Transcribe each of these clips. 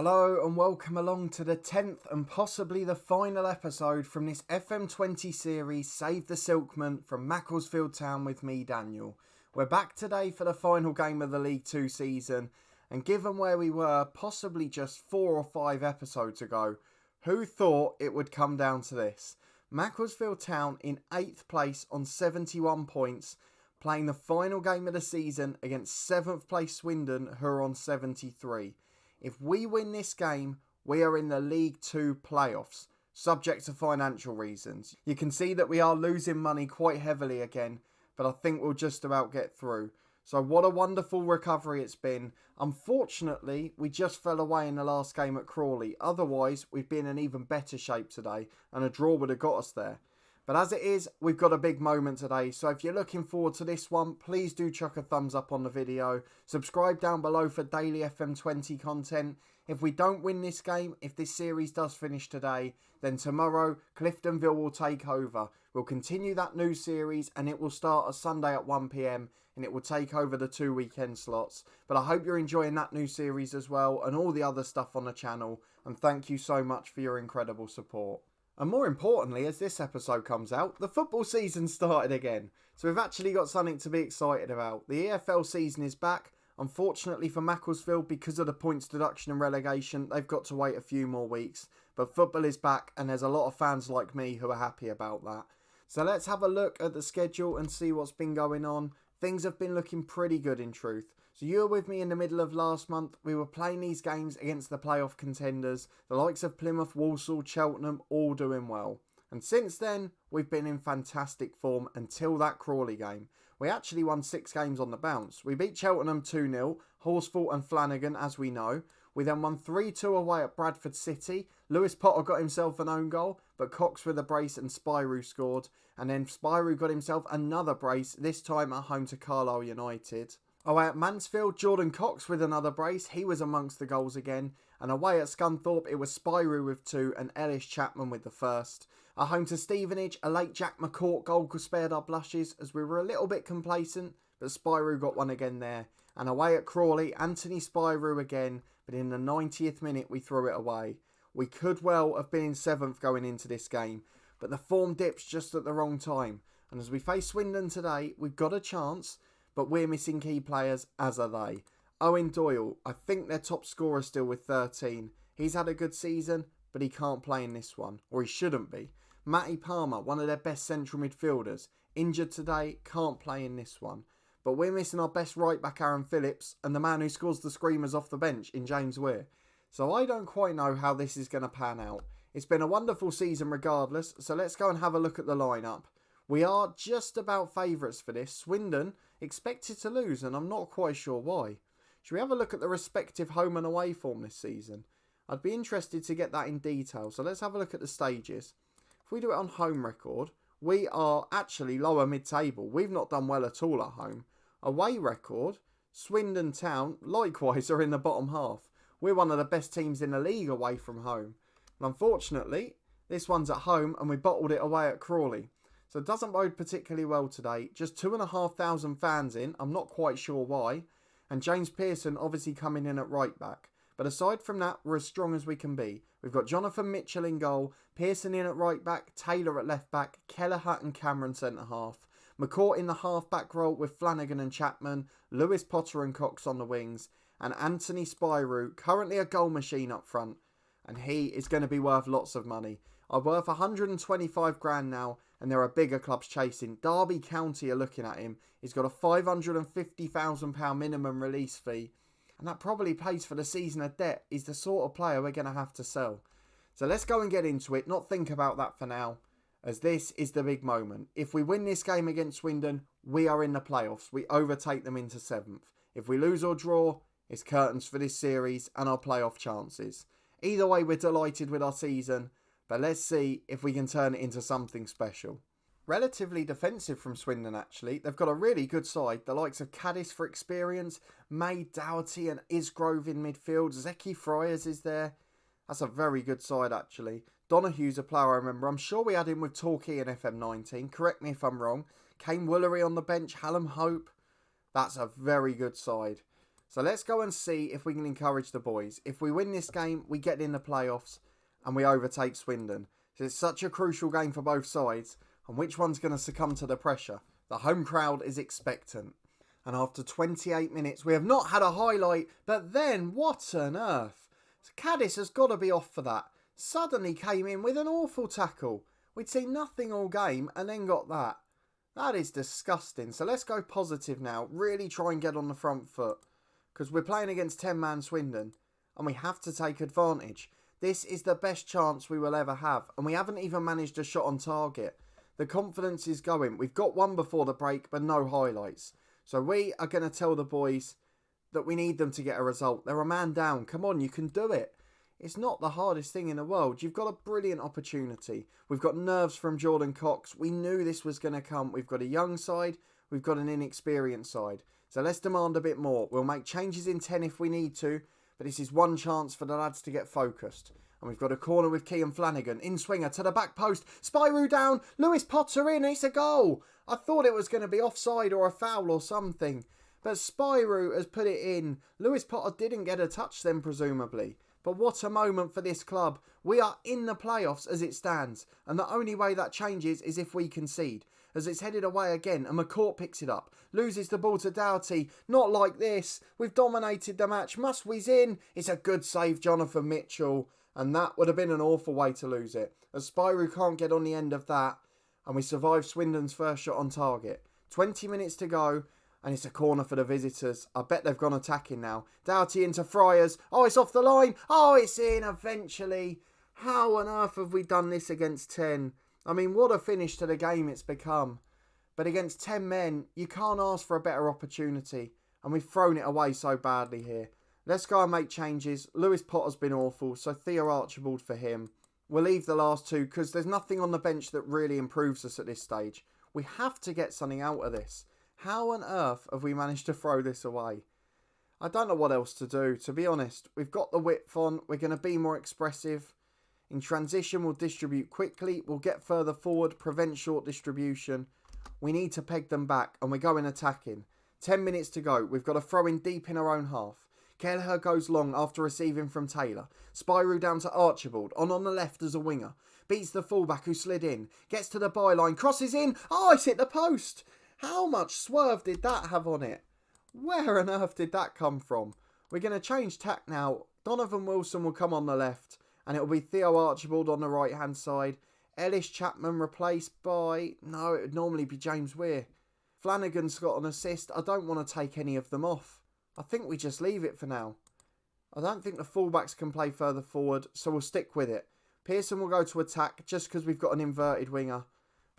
Hello and welcome along to the 10th and possibly the final episode from this FM20 series, Save the Silkmen from Macclesfield Town with me, Daniel. We're back today for the final game of the League 2 season, and given where we were possibly just 4 or 5 episodes ago, who thought it would come down to this? Macclesfield Town in 8th place on 71 points, playing the final game of the season against 7th place Swindon, who are on 73. If we win this game, we are in the League 2 playoffs, subject to financial reasons. You can see that we are losing money quite heavily again, but I think we'll just about get through. So what a wonderful recovery it's been. Unfortunately, we just fell away in the last game at Crawley. Otherwise, we'd be in an even better shape today, and a draw would have got us there. But as it is, we've got a big moment today, so if you're looking forward to this one, please do chuck a thumbs up on the video. Subscribe down below for daily FM20 content. If we don't win this game, if this series does finish today, then tomorrow, Cliftonville will take over. We'll continue that new series, and it will start on Sunday at 1 PM, and it will take over the 2 weekend slots. But I hope you're enjoying that new series as well, and all the other stuff on the channel, and thank you so much for your incredible support. And more importantly, as this episode comes out, the football season started again. So we've actually got something to be excited about. The EFL season is back. Unfortunately for Macclesfield, because of the points deduction and relegation, they've got to wait a few more weeks. But football is back, and there's a lot of fans like me who are happy about that. So let's have a look at the schedule and see what's been going on. Things have been looking pretty good in truth. So you were with me in the middle of last month. We were playing these games against the playoff contenders, the likes of Plymouth, Walsall, Cheltenham, all doing well. And since then, we've been in fantastic form until that Crawley game. We actually won 6 games on the bounce. We beat Cheltenham 2-0, Horsfall and Flanagan, as we know. We then won 3-2 away at Bradford City. Lewis Potter got himself an own goal, but Cox with a brace and Spyro scored. And then Spyro got himself another brace, this time at home to Carlisle United. Away at Mansfield, Jordan Cox with another brace. He was amongst the goals again. And away at Scunthorpe, it was Spyro with 2 and Ellis Chapman with the first. At home to Stevenage, a late Jack McCourt goal spared our blushes as we were a little bit complacent, but Spyro got one again there. And away at Crawley, Anthony Spyro again, but in the 90th minute we threw it away. We could well have been in 7th going into this game, but the form dips just at the wrong time. And as we face Swindon today, we've got a chance, but we're missing key players, as are they. Owen Doyle, I think their top scorer still with 13. He's had a good season, but he can't play in this one, or he shouldn't be. Matty Palmer, one of their best central midfielders, injured today, can't play in this one. But we're missing our best right back Aaron Phillips, and the man who scores the screamers off the bench in James Weir. So I don't quite know how this is going to pan out. It's been a wonderful season regardless, so let's go and have a look at the lineup. We are just about favourites for this. Swindon expected to lose, and I'm not quite sure why. Should we have a look at the respective home and away form this season? I'd be interested to get that in detail, so let's have a look at the stages. If we do it on home record, we are actually lower mid-table. We've not done well at all at home. Away record, Swindon Town, likewise, are in the bottom half. We're one of the best teams in the league away from home. And unfortunately, this one's at home and we bottled it away at Crawley. So it doesn't bode particularly well today. Just 2,500 fans in. I'm not quite sure why. And James Pearson obviously coming in at right back. But aside from that, we're as strong as we can be. We've got Jonathan Mitchell in goal, Pearson in at right back, Taylor at left back, Kelleher and Cameron centre half. McCourt in the half back role with Flanagan and Chapman, Lewis Potter and Cox on the wings, and Anthony Spyro, currently a goal machine up front. And he is going to be worth lots of money. I'm worth 125 grand now, and there are bigger clubs chasing. Derby County are looking at him. He's got a £550,000 minimum release fee, and that probably pays for the season of debt. He's the sort of player we're going to have to sell. So let's go and get into it, not think about that for now, as this is the big moment. If we win this game against Swindon, we are in the playoffs. We overtake them into 7th. If we lose or draw, it's curtains for this series and our playoff chances. Either way, we're delighted with our season, but let's see if we can turn it into something special. Relatively defensive from Swindon, actually. They've got a really good side. The likes of Caddis for experience, May, Dougherty and Isgrove in midfield. Zeki Friars is there. That's a very good side, actually. Donohue's a player I remember. I'm sure we had him with Torquay in FM19. Correct me if I'm wrong. Kane Woolery on the bench. Hallam Hope. That's a very good side. So let's go and see if we can encourage the boys. If we win this game, we get in the playoffs and we overtake Swindon. So it's such a crucial game for both sides. And which one's going to succumb to the pressure? The home crowd is expectant. And after 28 minutes, we have not had a highlight. But then, what on earth? Caddis has got to be off for that. Suddenly came in with an awful tackle. We'd seen nothing all game and then got that. That is disgusting. So let's go positive now. Really try and get on the front foot. Because we're playing against 10-man Swindon. And we have to take advantage. This is the best chance we will ever have. And we haven't even managed a shot on target. The confidence is going. We've got one before the break, but no highlights. So we are going to tell the boys that we need them to get a result. They're a man down. Come on, you can do it. It's not the hardest thing in the world. You've got a brilliant opportunity. We've got nerves from Jordan Cox. We knew this was going to come. We've got a young side. We've got an inexperienced side. So let's demand a bit more. We'll make changes in 10 if we need to. But this is one chance for the lads to get focused. And we've got a corner with Kean Flanagan. In swinger to the back post. Spyro down. Lewis Potter in. It's a goal. I thought it was going to be offside or a foul or something. But Spyro has put it in. Lewis Potter didn't get a touch then, presumably. But what a moment for this club. We are in the playoffs as it stands. And the only way that changes is if we concede. As it's headed away again and McCourt picks it up. Loses the ball to Doughty. Not like this. We've dominated the match. Muswie's in. It's a good save, Jonathan Mitchell. And that would have been an awful way to lose it. As Spyro can't get on the end of that. And we survive Swindon's first shot on target. 20 minutes to go. And it's a corner for the visitors. I bet they've gone attacking now. Doughty into Friars. Oh, it's off the line. Oh, it's in eventually. How on earth have we done this against 10? I mean, what a finish to the game it's become. But against 10 men, you can't ask for a better opportunity. And we've thrown it away so badly here. Let's go and make changes. Lewis Potter's been awful, so Theo Archibald for him. We'll leave the last two because there's nothing on the bench that really improves us at this stage. We have to get something out of this. How on earth have we managed to throw this away? I don't know what else to do, to be honest. We've got the width on. We're going to be more expressive. In transition, we'll distribute quickly. We'll get further forward, prevent short distribution. We need to peg them back, and we're going attacking. 10 minutes to go. We've got to throw in deep in our own half. Kelleher goes long after receiving from Taylor. Spyro down to Archibald. On the left as a winger. Beats the fullback who slid in. Gets to the byline. Crosses in. Oh, it's hit the post. How much swerve did that have on it? Where on earth did that come from? We're going to change tack now. Donovan Wilson will come on the left. And it will be Theo Archibald on the right-hand side. Ellis Chapman replaced by... No, it would normally be James Weir. Flanagan's got an assist. I don't want to take any of them off. I think we just leave it for now. I don't think the fullbacks can play further forward, so we'll stick with it. Pearson will go to attack just because we've got an inverted winger.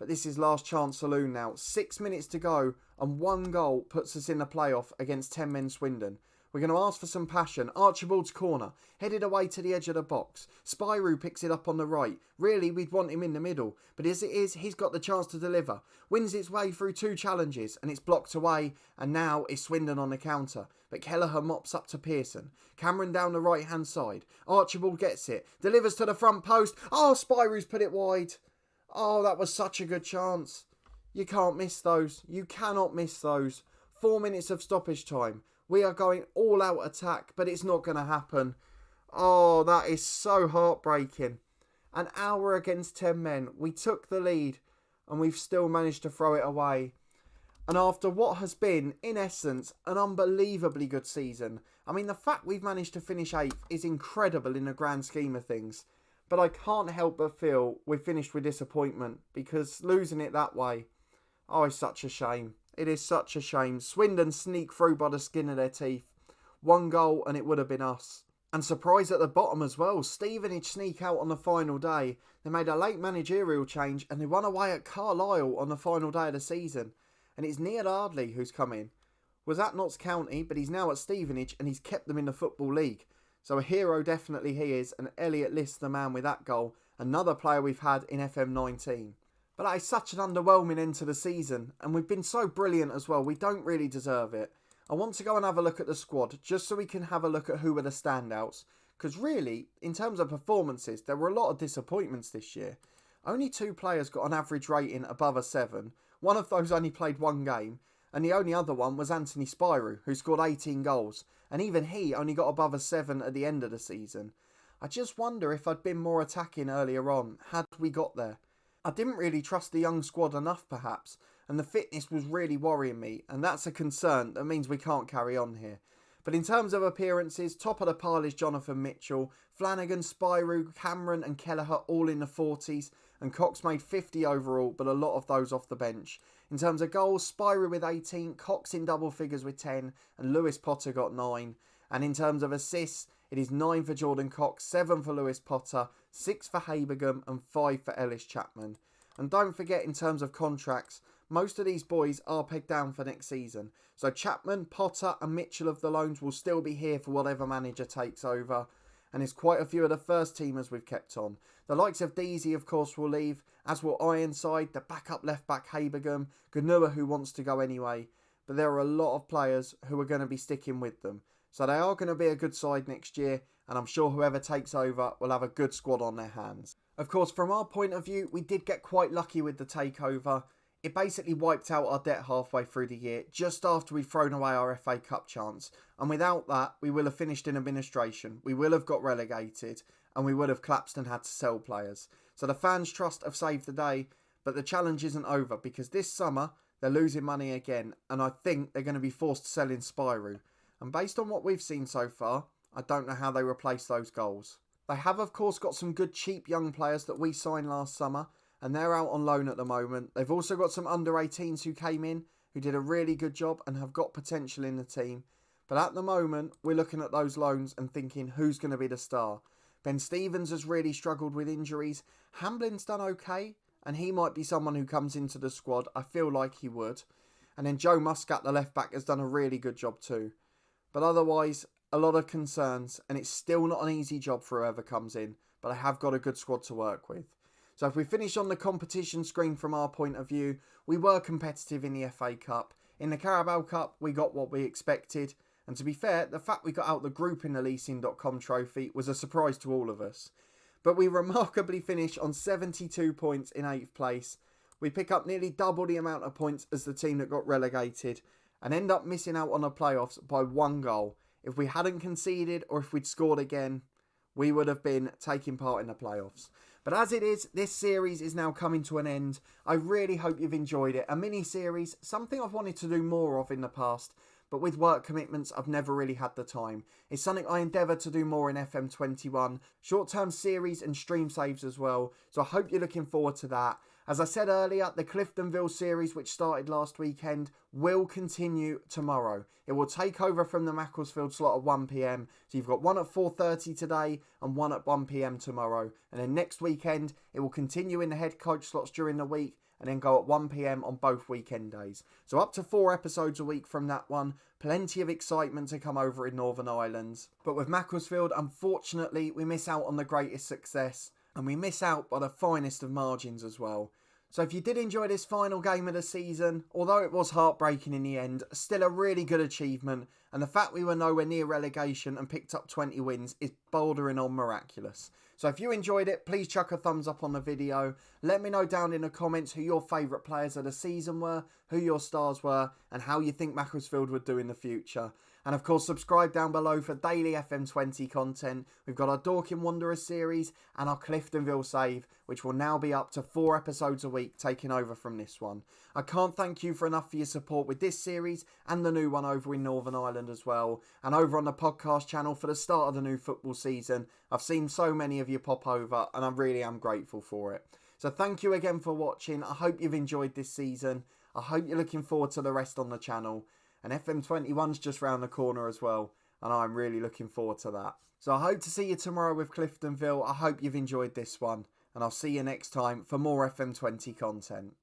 But this is last chance saloon now. 6 minutes to go and one goal puts us in the playoff against 10 men Swindon. We're going to ask for some passion. Archibald's corner. Headed away to the edge of the box. Spyro picks it up on the right. Really, we'd want him in the middle. But as it is, he's got the chance to deliver. Wins its way through two challenges. And it's blocked away. And now it's Swindon on the counter. But Kelleher mops up to Pearson. Cameron down the right-hand side. Archibald gets it. Delivers to the front post. Oh, Spyro's put it wide. Oh, that was such a good chance. You can't miss those. You cannot miss those. 4 minutes of stoppage time. We are going all out attack, but it's not going to happen. Oh, that is so heartbreaking. An hour against 10 men. We took the lead and we've still managed to throw it away. And after what has been, in essence, an unbelievably good season. I mean, the fact we've managed to finish 8th is incredible in the grand scheme of things. But I can't help but feel we've finished with disappointment because losing it that way, oh, it's such a shame. It is such a shame. Swindon sneak through by the skin of their teeth. One goal and it would have been us. And surprise at the bottom as well. Stevenage sneak out on the final day. They made a late managerial change and they won away at Carlisle on the final day of the season. And it's Neil Ardley who's come in. Was at Notts County, but he's now at Stevenage and he's kept them in the Football League. So a hero definitely he is. And Elliot List, the man with that goal. Another player we've had in FM19. But that is such an underwhelming end to the season. And we've been so brilliant as well. We don't really deserve it. I want to go and have a look at the squad. Just so we can have a look at who were the standouts. Because really, in terms of performances, there were a lot of disappointments this year. Only 2 players got an average rating above a 7. One of those only played 1 game. and the only other one was Anthony Spyro, who scored 18 goals, and even he only got above a 7 at the end of the season. I just wonder if I'd been more attacking earlier on, had we got there. I didn't really trust the young squad enough perhaps, and the fitness was really worrying me, and that's a concern that means we can't carry on here. But in terms of appearances, top of the pile is Jonathan Mitchell, Flanagan, Spyro, Cameron and Kelleher all in the 40s, and Cox made 50 overall, but a lot of those off the bench. In terms of goals, Spyro with 18, Cox in double figures with 10, and Lewis Potter got 9. And in terms of assists, it is 9 for Jordan Cox, 7 for Lewis Potter, 6 for Habergum and 5 for Ellis Chapman. And don't forget, in terms of contracts, most of these boys are pegged down for next season. So Chapman, Potter and Mitchell of the loans will still be here for whatever manager takes over. And there's quite a few of the first teamers we've kept on. The likes of Deasy, of course, will leave, as will Ironside, the backup left-back Habergum, Ganua, who wants to go anyway. But there are a lot of players who are going to be sticking with them. So they are going to be a good side next year, and I'm sure whoever takes over will have a good squad on their hands. Of course, from our point of view, we did get quite lucky with the takeover. It basically wiped out our debt halfway through the year, just after we'd thrown away our FA Cup chance. And without that, we will have finished in administration, we will have got relegated, and we would have collapsed and had to sell players. So the fans' trust have saved the day, but the challenge isn't over, because this summer, they're losing money again, and I think they're going to be forced to sell in Spyro. And based on what we've seen so far, I don't know how they replace those goals. They have, of course, got some good cheap young players that we signed last summer, and they're out on loan at the moment. They've also got some under-18s who came in, who did a really good job and have got potential in the team. But at the moment, we're looking at those loans and thinking, who's going to be the star? Ben Stevens has really struggled with injuries. Hamblin's done okay, and he might be someone who comes into the squad. I feel like he would. And then Joe Muscat, the left-back, has done a really good job too. But otherwise, a lot of concerns, and it's still not an easy job for whoever comes in, but I have got a good squad to work with. So if we finish on the competition screen from our point of view, we were competitive in the FA Cup. In the Carabao Cup, we got what we expected. And to be fair, the fact we got out the group in the leasing.com trophy was a surprise to all of us. But we remarkably finished on 72 points in 8th place. We pick up nearly double the amount of points as the team that got relegated and end up missing out on the playoffs by 1 goal. If we hadn't conceded or if we'd scored again, we would have been taking part in the playoffs. But as it is, this series is now coming to an end. I really hope you've enjoyed it. A mini-series, something I've wanted to do more of in the past, but with work commitments, I've never really had the time. It's something I endeavour to do more in FM21, short-term series and stream saves as well, so I hope you're looking forward to that. As I said earlier, the Cliftonville series, which started last weekend, will continue tomorrow. It will take over from the Macclesfield slot at 1 PM. So you've got one at 4:30 today and one at 1 PM tomorrow. And then next weekend, it will continue in the head coach slots during the week and then go at 1 PM on both weekend days. So up to 4 episodes a week from that one. Plenty of excitement to come over in Northern Ireland. But with Macclesfield, unfortunately, we miss out on the greatest success. And we miss out by the finest of margins as well. So if you did enjoy this final game of the season, although it was heartbreaking in the end, still a really good achievement. And the fact we were nowhere near relegation and picked up 20 wins is bouldering on miraculous. So if you enjoyed it, please chuck a thumbs up on the video. Let me know down in the comments who your favourite players of the season were, who your stars were, and how you think Macclesfield would do in the future. And of course, subscribe down below for daily FM20 content. We've got our Dorking Wanderers series and our Cliftonville save, which will now be up to 4 episodes a week, taking over from this one. I can't thank you for enough for your support with this series and the new one over in Northern Ireland as well. And over on the podcast channel for the start of the new football season. I've seen so many of you pop over and I really am grateful for it. So thank you again for watching. I hope you've enjoyed this season. I hope you're looking forward to the rest on the channel. And FM21's just round the corner as well. And I'm really looking forward to that. So I hope to see you tomorrow with Cliftonville. I hope you've enjoyed this one. And I'll see you next time for more FM20 content.